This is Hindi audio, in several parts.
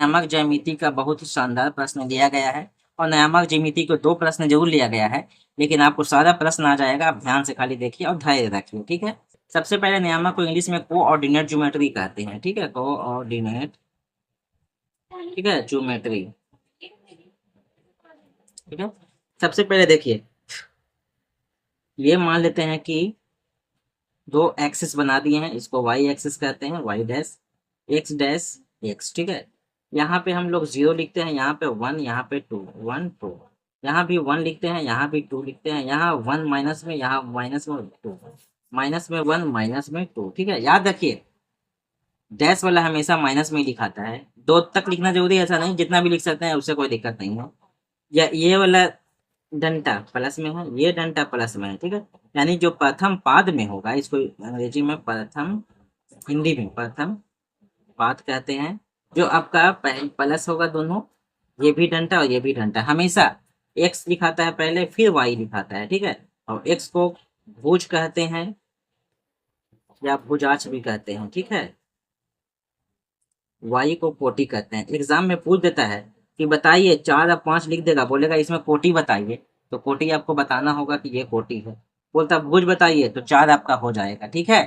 नियामक ज्यामिति का बहुत ही शानदार प्रश्न दिया गया है और नियामक ज्यामिति को 2 प्रश्न जरूर लिया गया है, लेकिन आपको सारा प्रश्न आ जाएगा। आप ध्यान से खाली देखिए और धैर्य रखिए, ठीक है। सबसे पहले नियामक को इंग्लिश में कोऑर्डिनेट ज्योमेट्री कहते हैं, ठीक है, कोऑर्डिनेट, ठीक है, ज्योमेट्री, ठीक है। सबसे पहले देखिए, ये मान लेते हैं कि 2 एक्सिस बना दिए हैं, इसको वाई एक्सिस कहते हैं, वाई डैश एक्स, ठीक है। यहाँ पे हम लोग 0 लिखते हैं, यहाँ पे 1, यहाँ पे 2, 1 2, यहाँ भी 1 लिखते हैं, यहाँ भी 2 लिखते हैं, यहाँ 1 माइनस में, यहाँ माइनस में 2, माइनस में 1, माइनस में 2, ठीक है। याद रखिए डैश वाला हमेशा माइनस में ही लिखाता है, 2 तक लिखना जरूरी है ऐसा नहीं, जितना भी लिख सकते हैं उससे कोई दिक्कत नहीं है। या ये वाला डंटा प्लस में है, ये डंटा प्लस में है, ठीक है। यानी जो प्रथम पाद में होगा, इसको अंग्रेजी में प्रथम, हिंदी में प्रथम पाद कहते हैं। जो आपका प्लस होगा दोनों, ये भी डंटा और ये भी डंटा, हमेशा एक्स लिखाता है पहले, फिर वाई लिखाता है, ठीक है। और एक्स को भुज कहते हैं या भुजाक्ष भी कहते हैं, ठीक है। वाई को कोटि कहते हैं। एग्जाम में पूछ देता है कि बताइए, 4 और 5 लिख देगा, बोलेगा इसमें कोटि बताइए, तो कोटि आपको बताना होगा कि ये कोटि है। बोलता भुज बताइए, तो 4 आपका हो जाएगा, ठीक है।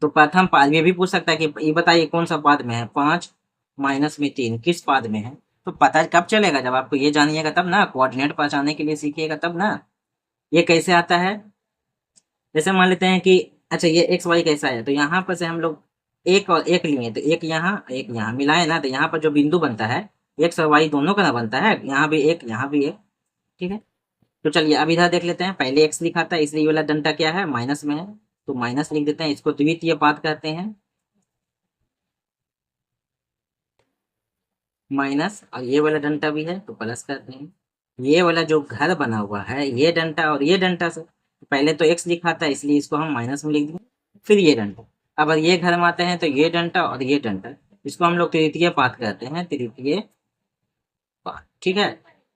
तो प्रथम पाद, ये भी पूछ सकता है कि ये बताइए कौन सा पाद में है, 5 माइनस में 3 किस पाद में है। तो पता कब चलेगा, जब आपको ये जानिएगा तब ना, कोऑर्डिनेट पहचानने के लिए सीखिएगा तब ना। ये कैसे आता है, जैसे मान लेते हैं कि अच्छा ये एक्स वाई कैसा है, तो यहाँ पर से हम लोग एक और एक लिए, तो एक यहाँ मिलाए ना, तो यहाँ पर जो बिंदु बनता है एक्स और वाई दोनों का ना बनता है, यहाँ भी एक, यहाँ भी एक, ठीक है। तो चलिए अब इधर देख लेते हैं, पहले एक्स लिखा था इसलिए ये वाला डंटा क्या है, माइनस में है, तो माइनस लिख देते हैं, इसको द्वितीय पाद कहते हैं, माइनस, और ये वाला डंटा भी है तो प्लस करते हैं। ये वाला जो घर बना हुआ है, ये डंटा और ये डंटा से, पहले तो एक्स लिखा था इसलिए इसको हम माइनस में लिख देंगे, फिर ये डंटा। अब ये घर में आते हैं तो ये डंटा और ये डंटा, इसको हम लोग तृतीय पाद कहते हैं, तृतीय पाद, ठीक है।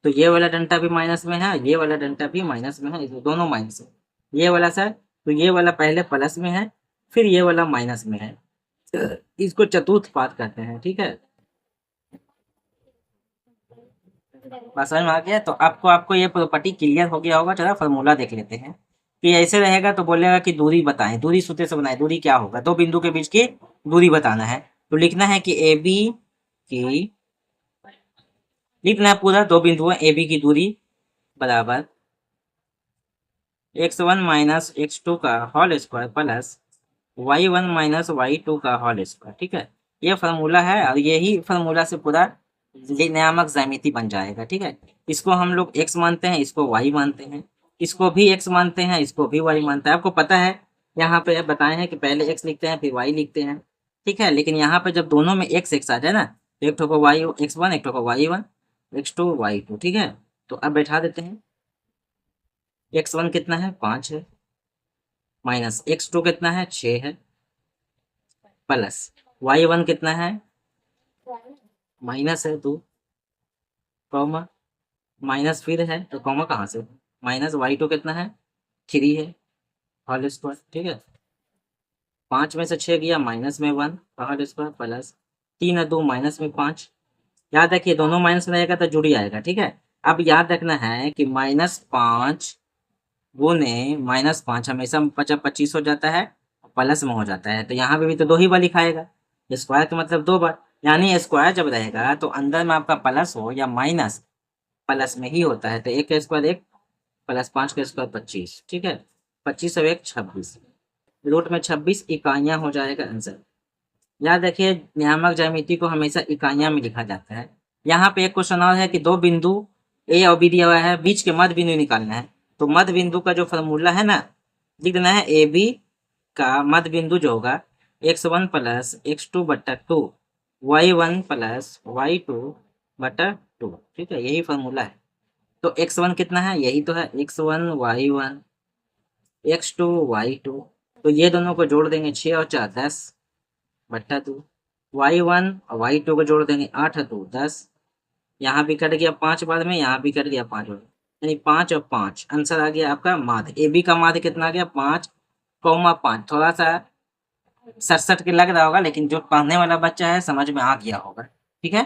तो ये वाला डंटा भी माइनस में है, ये वाला डंटा भी माइनस में है, इसमें दोनों माइनस है। ये वाला सर, तो ये वाला पहले प्लस में है, फिर ये वाला माइनस में है, इसको चतुर्थ पाद कहते हैं, ठीक है। बस समझ में आ गया। तो आपको ये प्रॉपर्टी क्लियर हो गया होगा। चलो फॉर्मूला देख लेते हैं। तो ये ऐसे रहेगा, तो बोलेगा कि दूरी बताएं, दूरी सूत्र से बनाए, दूरी क्या होगा, 2 बिंदु के बीच की दूरी बताना है। तो लिखना है कि ए बी की, लिखना है पूरा, 2 बिंदुओं ए बी की दूरी बराबर x1 माइनस x2 का whole square plus y1 minus y2 का होल स्क्वायर, ठीक है। ये फार्मूला है और यही फार्मूला से पूरा नियामक ज्यामिति बन जाएगा, ठीक है। इसको हम लोग x मानते हैं, इसको y मानते हैं, इसको भी x मानते हैं, इसको भी y मानते हैं। आपको पता है यहाँ पे बताए हैं कि पहले x लिखते हैं फिर y लिखते हैं, ठीक है। लेकिन यहाँ पे जब दोनों में x आ जाए ना, तो एक ठो को x1, एक ठो को y1, x2 y2, ठीक है। तो अब बैठा देते हैं, x1 कितना है, 5 है, माइनस x2 कितना है, 6 है, प्लस y1 कितना है, माइनस है 2, कॉमा माइनस फिर है, तो कॉमा कहाँ से, माइनस y2 कितना है, 3 है, होल स्क्वायर, ठीक है। 5 में से 6 गया, माइनस में 1 होल स्क्वायर, प्लस 3 और 2 माइनस में 5। याद रखिए दोनों माइनस में रहेगा तो जुड़ आएगा, ठीक है। अब याद रखना है कि -5 गुने -5 हमेशा 25 हो जाता है, प्लस में हो जाता है, तो यहाँ पे भी तो 2 ही बार लिखाएगा, स्क्वायर का मतलब 2 बार, यानी स्क्वायर जब रहेगा तो अंदर में आपका प्लस हो या माइनस, प्लस में ही होता है। तो 1 का स्क्वायर 1, प्लस 5 का स्क्वायर 25, ठीक है। 25 और 1 26, रूट में 26 इकाइयाँ हो जाएगा आंसर। याद रखिए नियामक ज्यामिति को हमेशा इकाइयाँ में लिखा जाता है। यहाँ पे एक क्वेश्चन और है कि 2 बिंदु ए और बी दिया हुआ है, बीच के मध्य बिंदु निकालना है। तो मध्य बिंदु का जो फॉर्मूला है ना, लिख देना है ए बी का मध्य बिंदु जो होगा x1 प्लस x2 बटा 2, y1 प्लस y2 बटा 2, ठीक है। यही फॉर्मूला है। तो x1 कितना है, यही तो है, x1 y1, x2 y2, तो ये दोनों को जोड़ देंगे, 6 और 4 10 बट्टा 2, y1 और y2 को जोड़ देंगे, 8 और 2 10, यहाँ भी कट गया 5 बाद में, यहाँ भी कट गया 5 बाद, यानी 5 और 5, आंसर आ गया आपका माध्य। ए बी का माध्य कितना आ गया, 5,5। थोड़ा सा 67 के लग रहा होगा, लेकिन जो पढ़ने वाला बच्चा है समझ में आ गया होगा, ठीक है।